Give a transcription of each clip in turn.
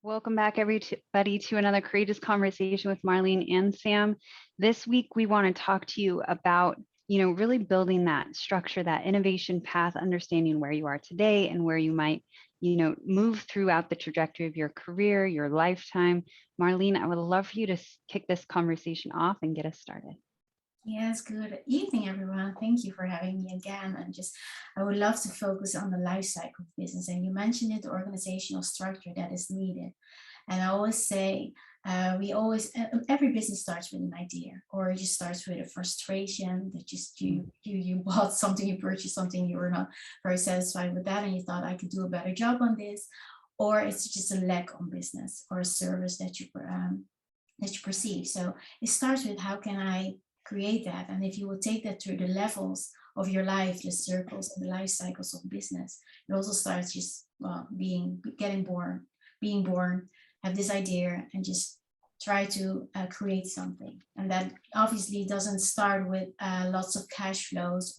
Welcome back, everybody, to another courageous conversation with Marlene and Sam. This week, we want to talk to you about, really building that structure, that innovation path, understanding where you are today and where you might, move throughout the trajectory of your career, your lifetime. Marlene, I would love for you to kick this conversation off and get us started. Yes, good evening, everyone. Thank you for having me again. I would love to focus on the life cycle of business. And you mentioned it, the organizational structure that is needed. And I always say, every business starts with an idea, or it just starts with a frustration that just you bought something, you purchased something, you were not very satisfied with that, and you thought I could do a better job on this, or it's just a lack on business or a service that you perceive. So it starts with how can I create that, and if you will take that through the levels of your life, the circles and the life cycles of business, it also starts just being born, have this idea, and just try to create something. And that obviously doesn't start with lots of cash flows,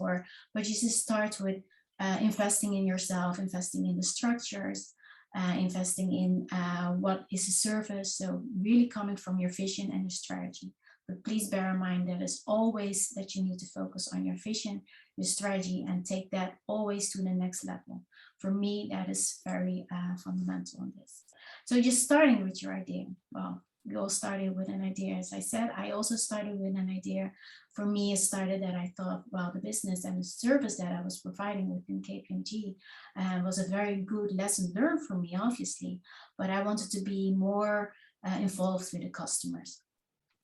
but you just start with investing in yourself, investing in the structures, investing in what is a service. So really coming from your vision and your strategy. But please bear in mind that it's always that you need to focus on your vision, your strategy, and take that always to the next level. For me, that is very fundamental in this. So just starting with your idea. Well, we all started with an idea. As I said, I also started with an idea. For me, it started that I thought, well, the business and the service that I was providing within KPMG was a very good lesson learned for me, obviously, but I wanted to be more involved with the customers.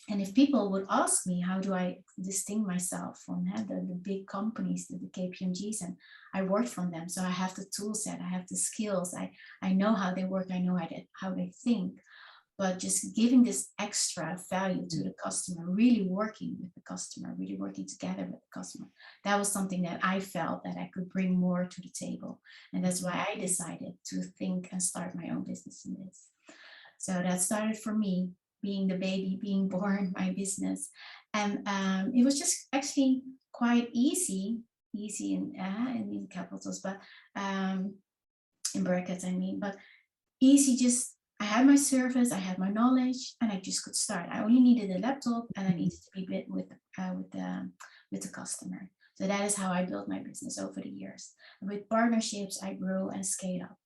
And if people would ask me, how do I distinguish myself from the big companies, the KPMGs, and I worked from them. So I have the tool set, I have the skills, I know how they work, I know how they think. But just giving this extra value to the customer, really working with the customer, really working together with the customer, that was something that I felt that I could bring more to the table. And that's why I decided to think and start my own business in this. So that started for me, being the baby, being born, my business. And it was just actually quite easy in capitals, but in brackets, I mean, but easy, just I had my service, I had my knowledge, and I just could start. I only needed a laptop, and I needed to be with the customer. So that is how I built my business over the years. And with partnerships, I grew and scaled up,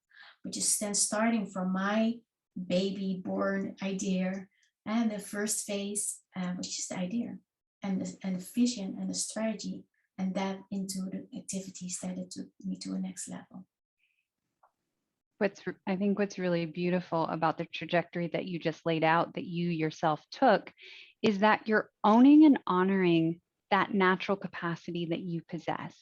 which is then starting from my baby born idea, and the first phase, which is the idea, and the vision and the strategy, and that into the activities that it took me to a next level. I think what's really beautiful about the trajectory that you just laid out, that you yourself took, is that you're owning and honoring that natural capacity that you possess,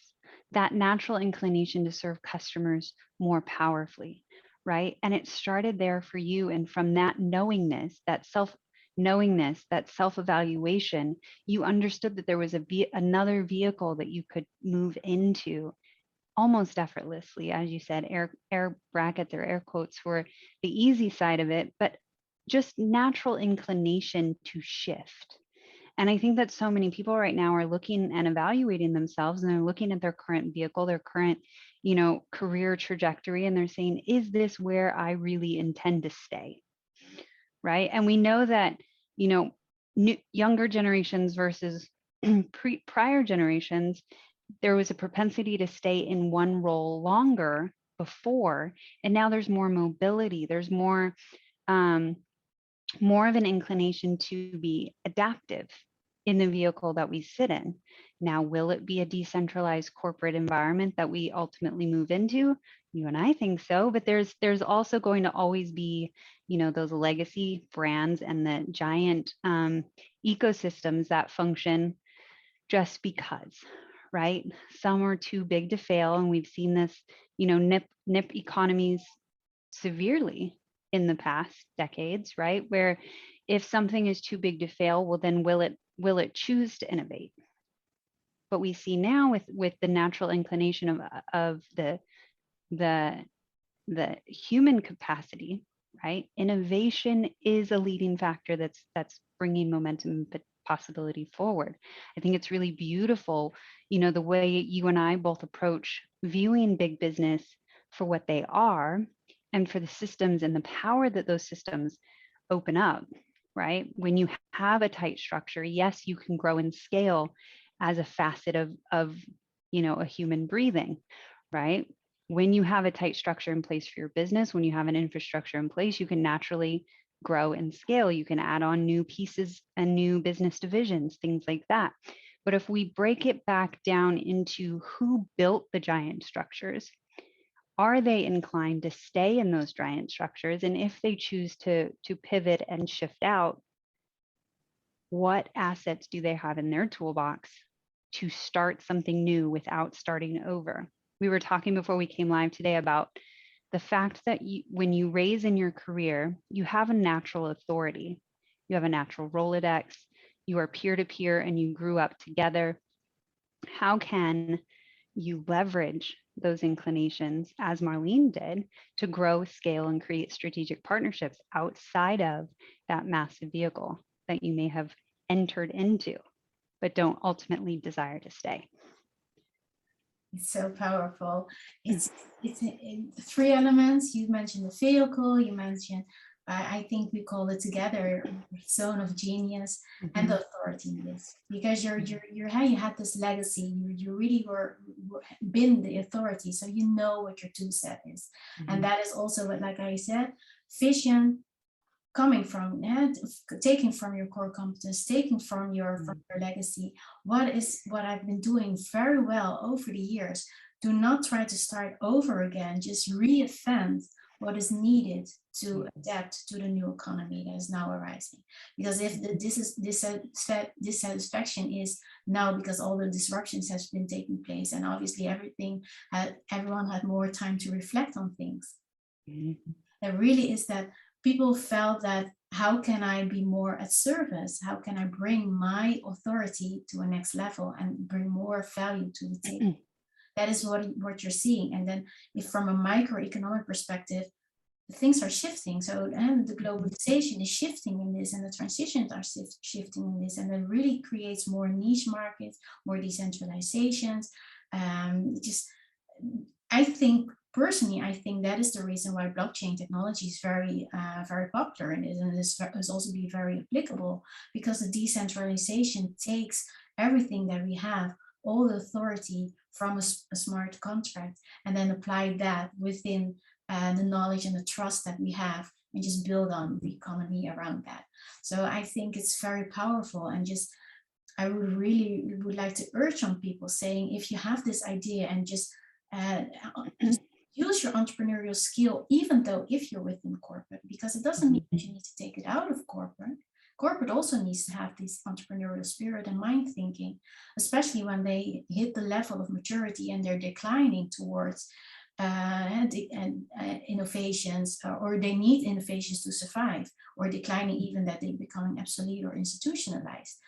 that natural inclination to serve customers more powerfully, right? And it started there for you. And from that knowingness, that self-evaluation, you understood that there was another vehicle that you could move into almost effortlessly, as you said, air brackets or air quotes for the easy side of it, but just natural inclination to shift. And I think that so many people right now are looking and evaluating themselves, and they're looking at their current vehicle, their current, career trajectory, and they're saying, is this where I really intend to stay? Right. And we know that, younger generations versus prior generations, there was a propensity to stay in one role longer before, and now there's more mobility. There's more of an inclination to be adaptive in the vehicle that we sit in. Now, will it be a decentralized corporate environment that we ultimately move into? You and I think so, but there's also going to always be, those legacy brands and the giant ecosystems that function just because, right? Some are too big to fail, and we've seen this, nip economies severely in the past decades, right? Where if something is too big to fail, well, then will it choose to innovate? But we see now with the natural inclination of the human capacity, right? Innovation is a leading factor that's bringing momentum and possibility forward. I think it's really beautiful, the way you and I both approach viewing big business for what they are and for the systems and the power that those systems open up, right? When you have a tight structure, yes, you can grow and scale as a facet of a human breathing, right? When you have a tight structure in place for your business, when you have an infrastructure in place, you can naturally grow and scale. You can add on new pieces and new business divisions, things like that. But if we break it back down into who built the giant structures, are they inclined to stay in those giant structures? And if they choose to pivot and shift out, what assets do they have in their toolbox to start something new without starting over? We were talking before we came live today about the fact that when you raise in your career, you have a natural authority. You have a natural Rolodex. You are peer to peer and you grew up together. How can you leverage those inclinations, as Marlene did, to grow, scale, and create strategic partnerships outside of that massive vehicle that you may have entered into, but don't ultimately desire to stay? It's so powerful. It's three elements. You mentioned the vehicle, you mentioned, I think we call it together, zone of genius, and the authority in this, because you had this legacy, you really were been the authority, so you know what your tool set is. And that is also what, like I said, vision coming from, taking from your core competence, taking from your legacy. What I've been doing very well over the years. Do not try to start over again. Just reinvent what is needed to adapt to the new economy that is now arising. Because if dissatisfaction is now because all the disruptions has been taking place, and obviously everyone had more time to reflect on things. There really is that people felt that, how can I be more at service? How can I bring my authority to a next level and bring more value to the table? That is what you're seeing. And then if from a microeconomic perspective, things are shifting. So the globalization is shifting in this, and the transitions are shifting in this, and it really creates more niche markets, more decentralizations. I think personally, I think that is the reason why blockchain technology is very, very popular, and is also be very applicable, because the decentralization takes everything that we have, all the authority from a smart contract, and then apply that within the knowledge and the trust that we have, and just build on the economy around that. So I think it's very powerful, and just I would like to urge on people saying, if you have this idea, and just use your entrepreneurial skill, even though if you're within corporate, because it doesn't mean that you need to take it out of corporate. Corporate also needs to have this entrepreneurial spirit and mind thinking, especially when they hit the level of maturity and they're declining towards innovations, or they need innovations to survive, or declining even that they're becoming obsolete or institutionalized.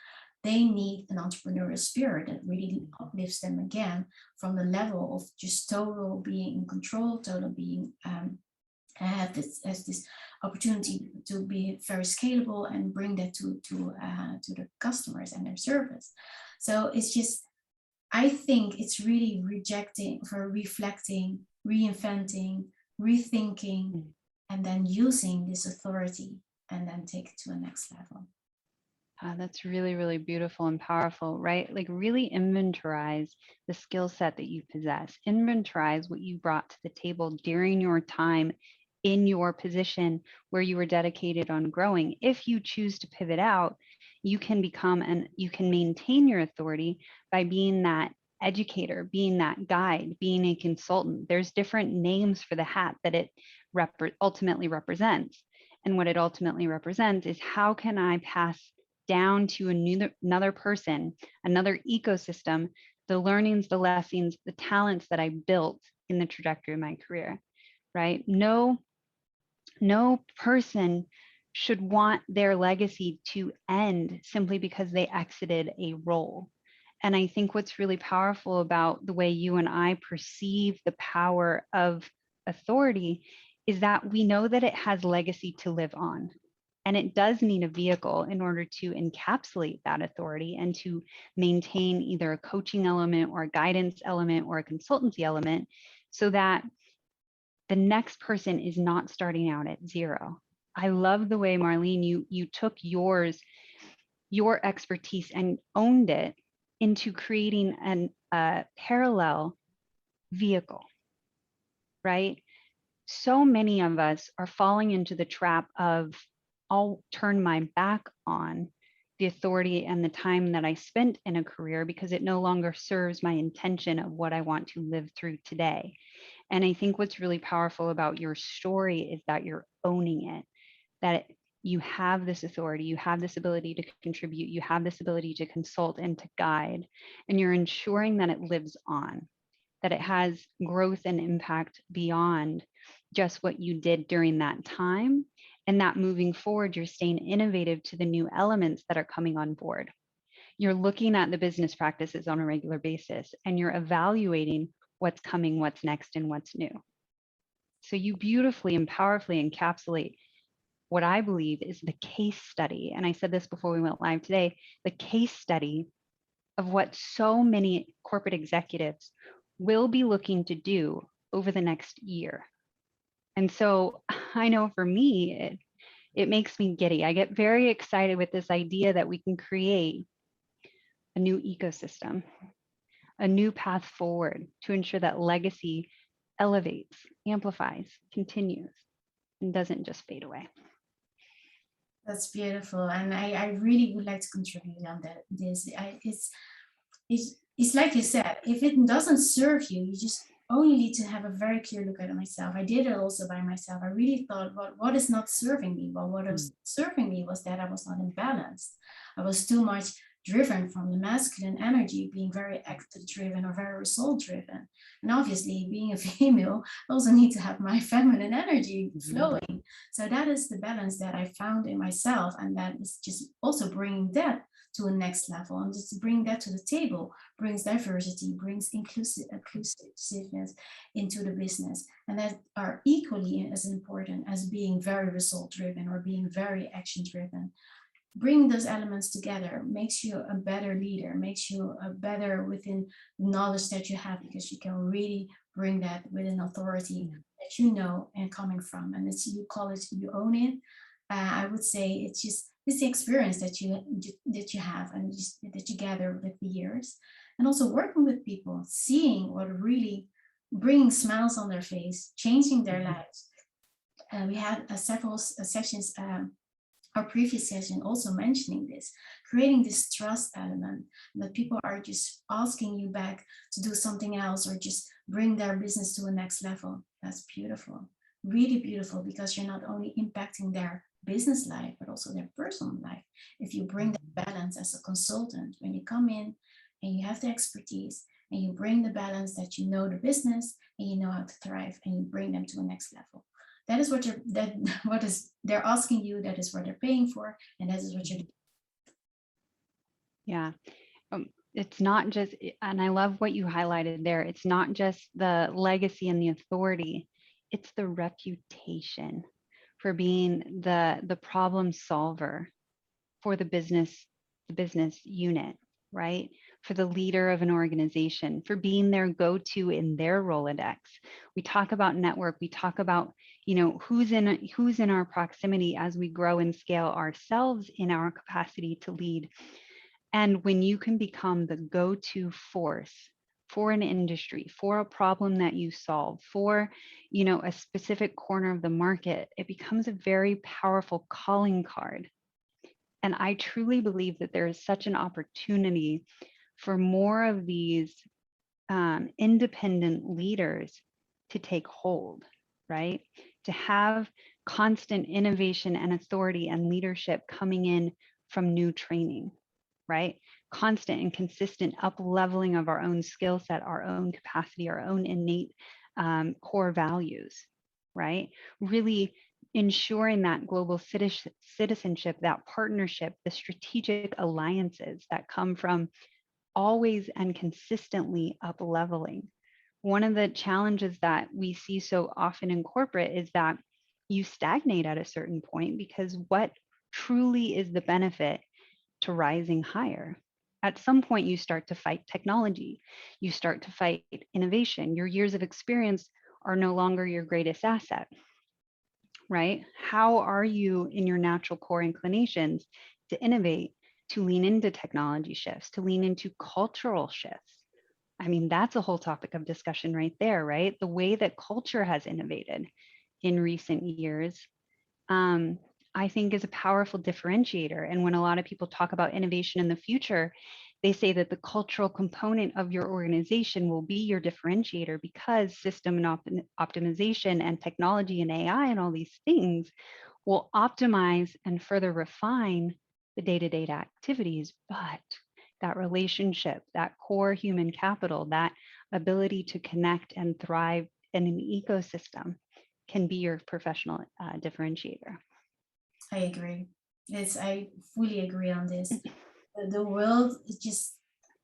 They need an entrepreneurial spirit that really uplifts them again from the level of just total being in control, total being have this opportunity to be very scalable and bring that to the customers and their service. So it's just, I think it's really reflecting, reinventing, rethinking, and then using this authority, and then take it to a next level. That's really, really beautiful and powerful, right? Like really inventorize the skill set that you possess, inventorize what you brought to the table during your time in your position where you were dedicated on growing. If you choose to pivot out, you can become and you can maintain your authority by being that educator, being that guide, being a consultant. There's different names for the hat that it ultimately represents. And what it ultimately represents is, how can I pass down to another person, another ecosystem, the learnings, the lessons, the talents that I built in the trajectory of my career, right? No person should want their legacy to end simply because they exited a role. And I think what's really powerful about the way you and I perceive the power of authority is that we know that it has legacy to live on. And it does need a vehicle in order to encapsulate that authority and to maintain either a coaching element or a guidance element or a consultancy element, so that The next person is not starting out at zero. I love the way, Marlene, you took your expertise and owned it into creating a parallel vehicle, right? So many of us are falling into the trap of, I'll turn my back on the authority and the time that I spent in a career because it no longer serves my intention of what I want to live through today. And I think what's really powerful about your story is that you're owning it, that you have this authority, you have this ability to contribute, you have this ability to consult and to guide, and you're ensuring that it lives on, that it has growth and impact beyond just what you did during that time. And that moving forward, you're staying innovative to the new elements that are coming on board. You're looking at the business practices on a regular basis and you're evaluating what's coming, what's next, and what's new. So you beautifully and powerfully encapsulate what I believe is the case study. And I said this before we went live today, the case study of what so many corporate executives will be looking to do over the next year. And so I know for me, it makes me giddy. I get very excited with this idea that we can create a new ecosystem, a new path forward to ensure that legacy elevates, amplifies, continues, and doesn't just fade away. That's beautiful. And I really would like to contribute on that. It's like you said, if it doesn't serve you, you just only need to have a very clear look at myself. I did it also by myself. I really thought, what is not serving me? Well, what was serving me was that I was not in balance. I was too much driven from the masculine energy, being very active driven or very result driven. And obviously, being a female, I also need to have my feminine energy flowing. So that is the balance that I found in myself. And that is just also bringing that to a next level, and just bring that to the table, brings diversity, brings inclusiveness into the business, and that are equally as important as being very result driven or being very action driven. Bringing those elements together makes you a better leader, makes you a better within knowledge that you have, because you can really bring that with an authority that you know and coming from, and it's, you call it, you own it. I would say it's the experience that you have and that you gather with the years, and also working with people, seeing what really bringing smiles on their face, changing their lives. We had several sessions, our previous session also mentioning this, creating this trust element, that people are just asking you back to do something else or just bring their business to a next level. That's beautiful, really beautiful, because you're not only impacting their business life, but also their personal life. If you bring the balance as a consultant, when you come in and you have the expertise and you bring the balance that you know the business and you know how to thrive, and you bring them to a next level. That is what they're asking you, that is what they're paying for, and that is what you're doing. Yeah. It's not just, and I love what you highlighted there, it's not just the legacy and the authority, it's the reputation for being the problem solver for the business unit, right? For the leader of an organization, for being their go-to in their Rolodex. We talk about network, we talk about, who's in our proximity as we grow and scale ourselves in our capacity to lead. And when you can become the go-to force for an industry, for a problem that you solve, for, a specific corner of the market, it becomes a very powerful calling card. And I truly believe that there is such an opportunity for more of these independent leaders to take hold, right? To have constant innovation and authority and leadership coming in from new training, right? Constant and consistent up leveling of our own skill set, our own capacity, our own innate core values, right? Really ensuring that global citizenship, that partnership, the strategic alliances that come from always and consistently up leveling. One of the challenges that we see so often in corporate is that you stagnate at a certain point, because what truly is the benefit to rising higher? At some point, you start to fight technology, you start to fight innovation. Your years of experience are no longer your greatest asset, right? How are you in your natural core inclinations to innovate, to lean into technology shifts, to lean into cultural shifts? I mean, that's a whole topic of discussion right there, right? The way that culture has innovated in recent years, um, I think is a powerful differentiator. And when a lot of people talk about innovation in the future, they say that the cultural component of your organization will be your differentiator, because system and optimization and technology and AI and all these things will optimize and further refine the day-to-day activities. But that relationship, that core human capital, that ability to connect and thrive in an ecosystem can be your professional differentiator. I agree. I fully agree on this. The world is just,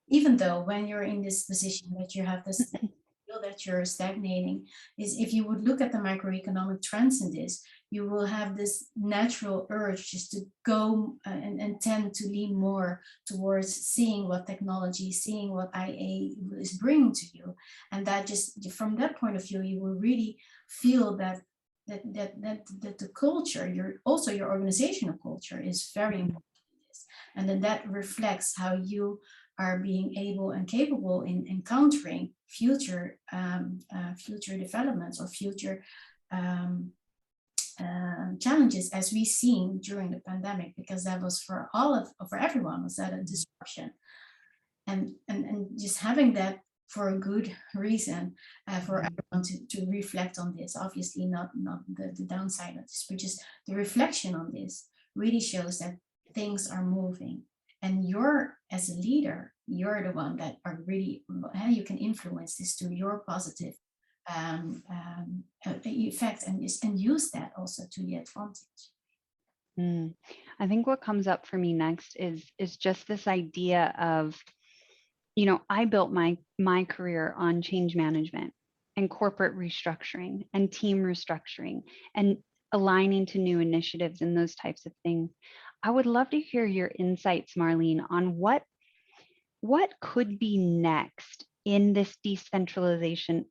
even though when you're in this position that you have this feel that you're stagnating, is if you would look at the macroeconomic trends in this, you will have this natural urge just to go and tend to lean more towards seeing what technology, seeing what IA is bringing to you. And that just, from that point of view, you will really feel that the culture, your organizational culture is very important in this. And then that reflects how you are being able and capable in encountering future developments or future challenges, as we've seen during the pandemic, because that was for everyone, was that a disruption, and just having that for a good reason, for everyone to reflect on this. Obviously not the downside of this, but just the reflection on this really shows that things are moving. And you're, as a leader, you're the one that are really, you can influence this to your positive effect, and use that also to the advantage. I think what comes up for me next is just this idea of, I built my career on change management and corporate restructuring and team restructuring and aligning to new initiatives and those types of things. I would love to hear your insights, Marlene, on what could be next in this decentralization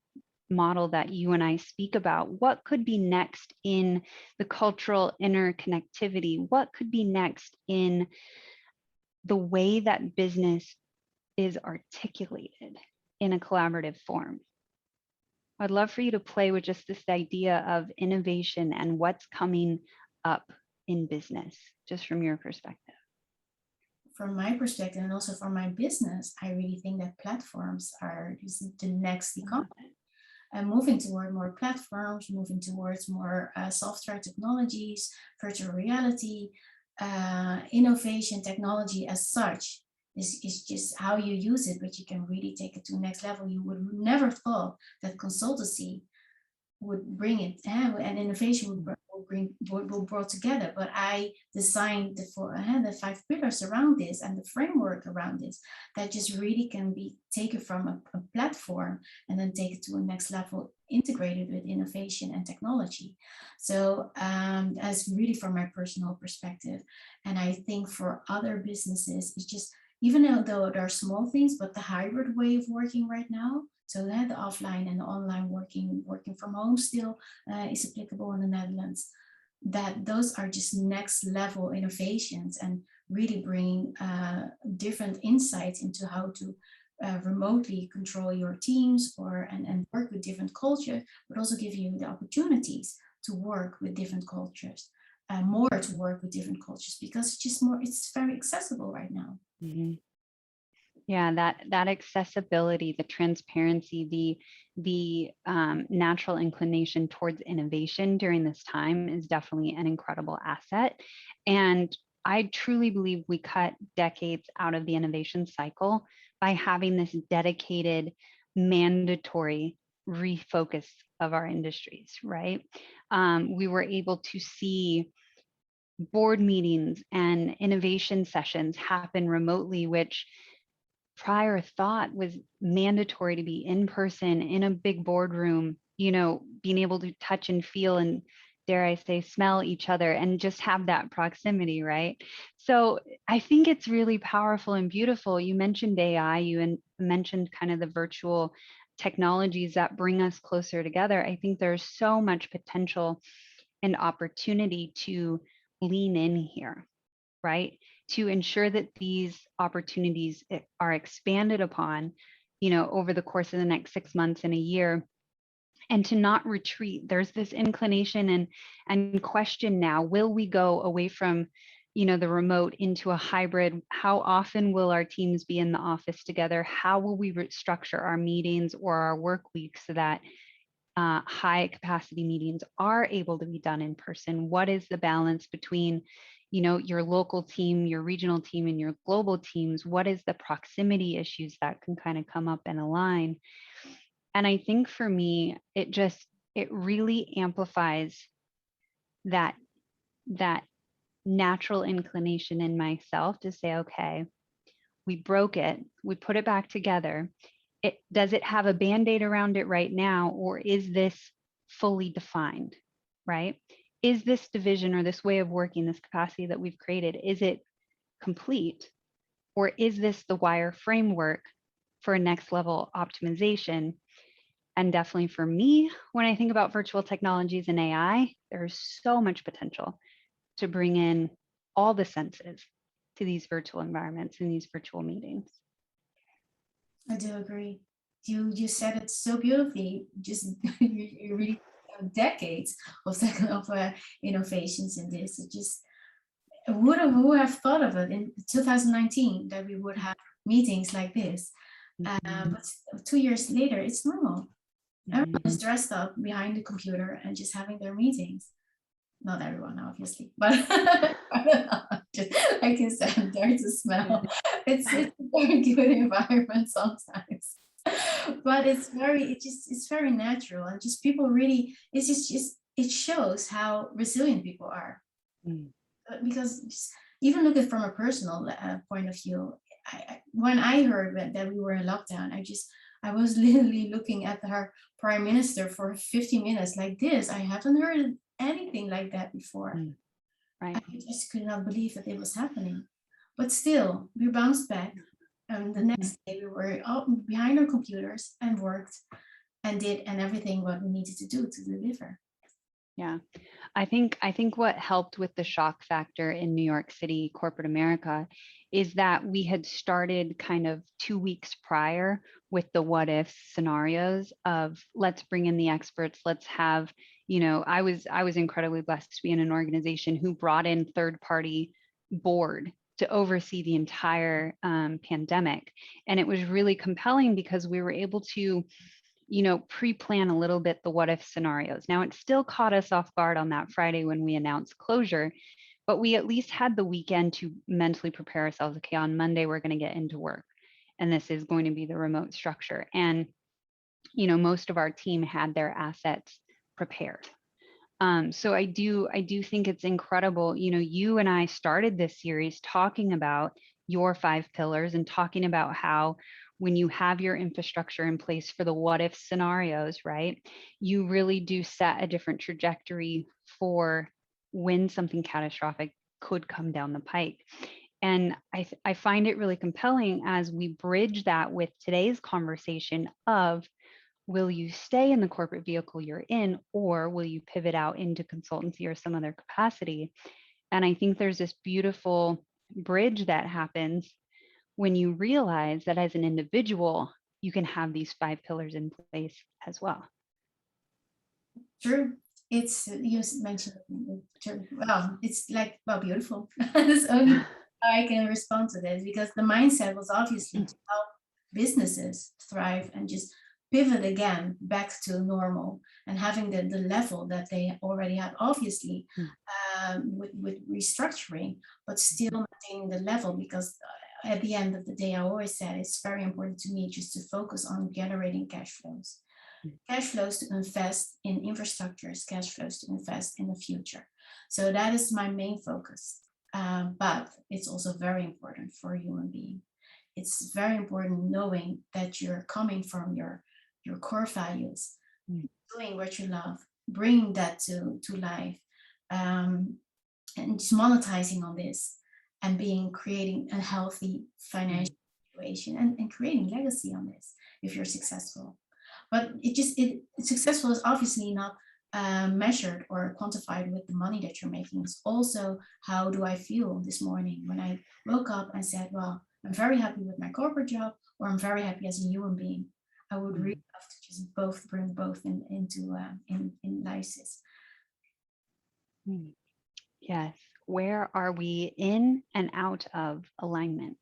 model that you and I speak about. What could be next in the cultural interconnectivity? What could be next in the way that business is articulated in a collaborative form? I'd love for you to play with just this idea of innovation and what's coming up in business, just from your perspective. From my perspective, and also from my business, I really think that platforms are the next economy. And moving toward more platforms, moving towards more software technologies, virtual reality, innovation technology as such is just how you use it, but you can really take it to the next level. You would never thought that consultancy would bring it, and innovation will brought together. But I designed the 5 pillars around this and the framework around this that just really can be taken from a platform and then take it to a next level, integrated with innovation and technology. So as really from my personal perspective, and I think for other businesses, it's just, even though there are small things, but the hybrid way of working right now, so that the offline and the online working from home still is applicable in the Netherlands, that those are just next level innovations and really bringing different insights into how to remotely control your teams and work with different cultures, but also give you the opportunities to work with different cultures, more to work with different cultures, because it's just more, it's very accessible right now. Mm-hmm. Yeah, that accessibility, the transparency, the natural inclination towards innovation during this time is definitely an incredible asset. And I truly believe we cut decades out of the innovation cycle by having this dedicated, mandatory refocus of our industries, right? We were able to see board meetings and innovation sessions happen remotely, which prior thought was mandatory to be in person in a big boardroom, being able to touch and feel and, dare I say, smell each other and just have that proximity, right? So I think it's really powerful and beautiful. You mentioned AI, you mentioned kind of the virtual technologies that bring us closer together, I think there's so much potential and opportunity to lean in here, right? To ensure that these opportunities are expanded upon, over the course of the next 6 months and a year, and to not retreat. There's this inclination and question now, will we go away from, the remote into a hybrid? How often will our teams be in the office together? How will we structure our meetings or our work weeks so that high capacity meetings are able to be done in person? What is the balance between, your local team, your regional team, and your global teams? What is the proximity issues that can kind of come up and align? And I think for me, it really amplifies that natural inclination in myself to say, okay, we broke it, we put it back together. Does it have a band-aid around it right now, or is this fully defined, right? Is this division or this way of working, this capacity that we've created, is it complete? Or is this the wire framework for a next level optimization? And definitely for me, when I think about virtual technologies and AI, there's so much potential to bring in all the senses to these virtual environments and these virtual meetings. I do agree. You said it so beautifully. Just you really have decades of innovations in this. It just who have thought of it in 2019 that we would have meetings like this? But 2 years later, it's normal. Everyone is dressed up behind the computer and just having their meetings. Not everyone, obviously, but I can stand there to smell. It's a very good environment sometimes, but it's very natural, and just people really, it's just it shows how resilient people are. Because even look at from a personal point of view, when I heard that we were in lockdown, I was literally looking at our prime minister for 50 minutes like this. I haven't heard anything like that before. Right. I just could not believe that it was happening. But still, we bounced back. And the next day we were all behind our computers and worked and did everything what we needed to do to deliver. Yeah, I think what helped with the shock factor in New York City, corporate America, is that we had started kind of 2 weeks prior with the what if scenarios of let's bring in the experts, let's have, I was incredibly blessed to be in an organization who brought in third-party board to oversee the entire pandemic. And it was really compelling because we were able to pre-plan a little bit the what if scenarios. Now, it still caught us off guard on that Friday when we announced closure, but we at least had the weekend to mentally prepare ourselves. Okay, on Monday, we're going to get into work, and this is going to be the remote structure. And, most of our team had their assets prepared. So I do think it's incredible. You and I started this series talking about your 5 pillars and talking about how when you have your infrastructure in place for the what if scenarios, right, you really do set a different trajectory for when something catastrophic could come down the pike. And I find it really compelling as we bridge that with today's conversation of, will you stay in the corporate vehicle you're in, or will you pivot out into consultancy or some other capacity? And I think there's this beautiful bridge that happens when you realize that as an individual, you can have these 5 pillars in place as well. True. It's, you mentioned, well, it's like, well, beautiful. That's only I can respond to this, because the mindset was obviously to help businesses thrive and just pivot again back to normal and having the level that they already had, obviously, with restructuring, but still maintaining the level, because at the end of the day, I always said it's very important to me just to focus on generating cash flows. Cash flows to invest in infrastructures, cash flows to invest in the future. So that is my main focus. But it's also very important for a human being. It's very important knowing that you're coming from your core values, doing what you love, bringing that to life, and just monetizing on this, and creating a healthy financial situation, and creating legacy on this if you're successful. But successful is obviously not measured or quantified with the money that you're making. It's also, how do I feel this morning when I woke up and said, well, I'm very happy with my corporate job, or I'm very happy as a human being. I would really love to just bring both into in lysis. Yes. Where are we in and out of alignment?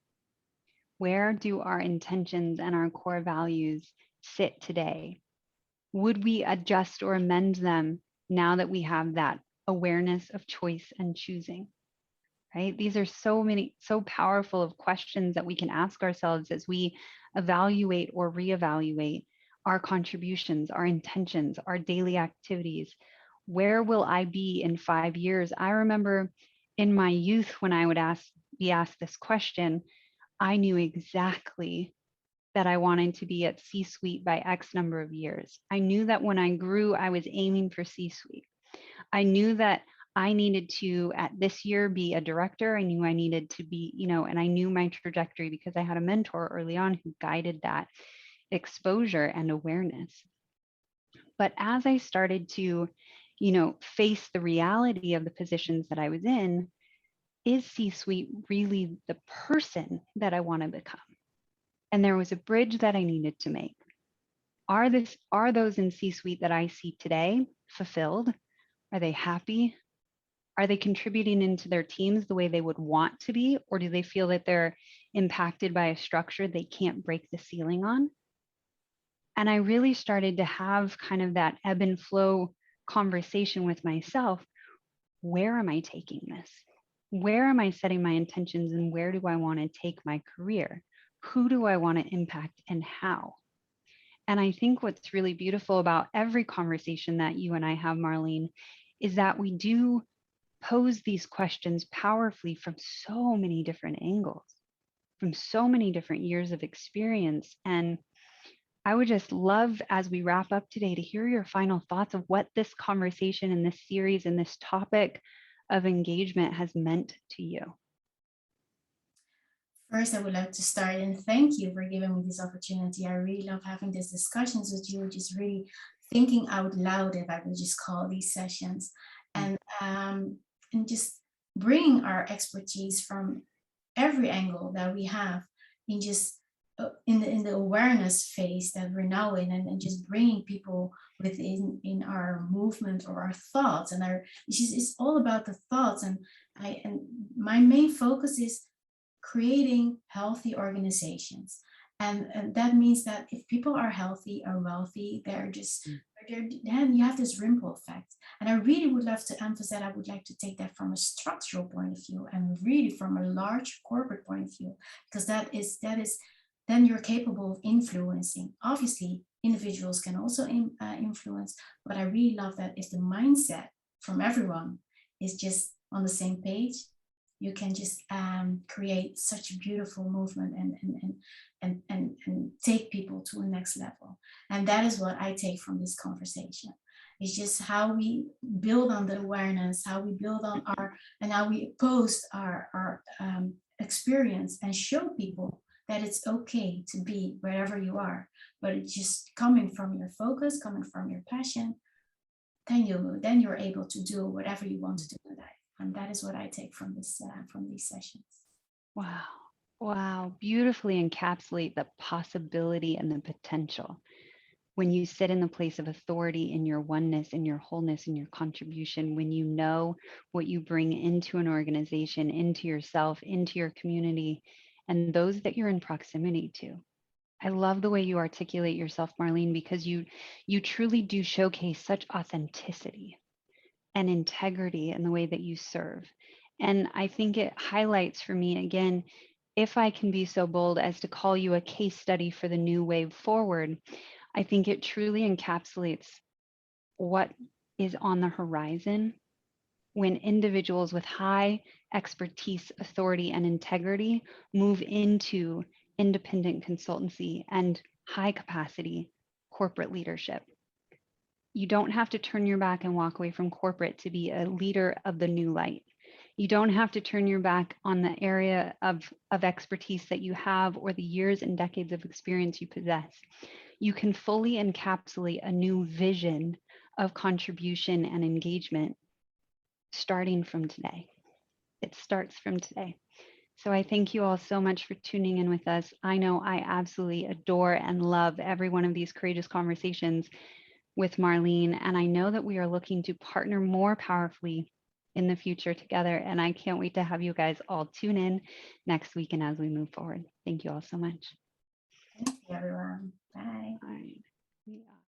Where do our intentions and our core values sit today? Would we adjust or amend them now that we have that awareness of choice and choosing? Right? These are so powerful of questions that we can ask ourselves as we evaluate or reevaluate our contributions, our intentions, our daily activities. Where will I be in 5 years? I remember in my youth when I would be asked this question, I knew exactly that I wanted to be at C-suite by X number of years. I knew that when I grew, I was aiming for C-suite. I knew that I needed to, at this year, be a director. I knew I needed to be, and I knew my trajectory because I had a mentor early on who guided that exposure and awareness. But as I started to, face the reality of the positions that I was in, is C-suite really the person that I want to become? And there was a bridge that I needed to make. Are those in C-suite that I see today fulfilled? Are they happy? Are they contributing into their teams the way they would want to be? Or do they feel that they're impacted by a structure they can't break the ceiling on? And I really started to have kind of that ebb and flow conversation with myself. Where am I taking this? Where am I setting my intentions, and where do I want to take my career? Who do I want to impact and how? And I think what's really beautiful about every conversation that you and I have, Marlene, is that we do pose these questions powerfully from so many different angles, from so many different years of experience. And I would just love, as we wrap up today, to hear your final thoughts of what this conversation and this series and this topic of engagement has meant to you. First, I would like to start and thank you for giving me this opportunity. I really love having these discussions with you, just really thinking out loud, if I would just call these sessions, and just bringing our expertise from every angle that we have in just in the awareness phase that we're now in, and just bringing people within in our movement or our thoughts, and it's all about the thoughts, and my main focus is creating healthy organizations. And that means that if people are healthy or wealthy, then you have this ripple effect. And I really would love to emphasize, I would like to take that from a structural point of view and really from a large corporate point of view, because that is then you're capable of influencing. Obviously, individuals can also influence, but I really love that if the mindset from everyone is just on the same page, you can just create such a beautiful movement and take people to a next level. And that is what I take from this conversation. It's just how we build on the awareness, how we build on and how we post our experience and show people that it's okay to be wherever you are, but it's just coming from your focus, coming from your passion. Then you're able to do whatever you want to do in life. And that is what I take from these sessions. Wow. Wow. Beautifully encapsulate the possibility and the potential. When you sit in the place of authority in your oneness, in your wholeness, in your contribution, when you know what you bring into an organization, into yourself, into your community, and those that you're in proximity to. I love the way you articulate yourself, Marlene, because you truly do showcase such authenticity and integrity in the way that you serve. And I think it highlights for me, again, if I can be so bold as to call you a case study for the new wave forward, I think it truly encapsulates what is on the horizon when individuals with high expertise, authority, and integrity move into independent consultancy and high capacity corporate leadership. You don't have to turn your back and walk away from corporate to be a leader of the new light. You don't have to turn your back on the area of expertise that you have or the years and decades of experience you possess. you can fully encapsulate a new vision of contribution and engagement starting from today. It starts from today. So I thank you all so much for tuning in with us. I know I absolutely adore and love every one of these courageous conversations with Marlene, and I know that we are looking to partner more powerfully in the future together. And I can't wait to have you guys all tune in next week and as we move forward. Thank you all so much. Thank you, everyone. Bye. All right. Yeah.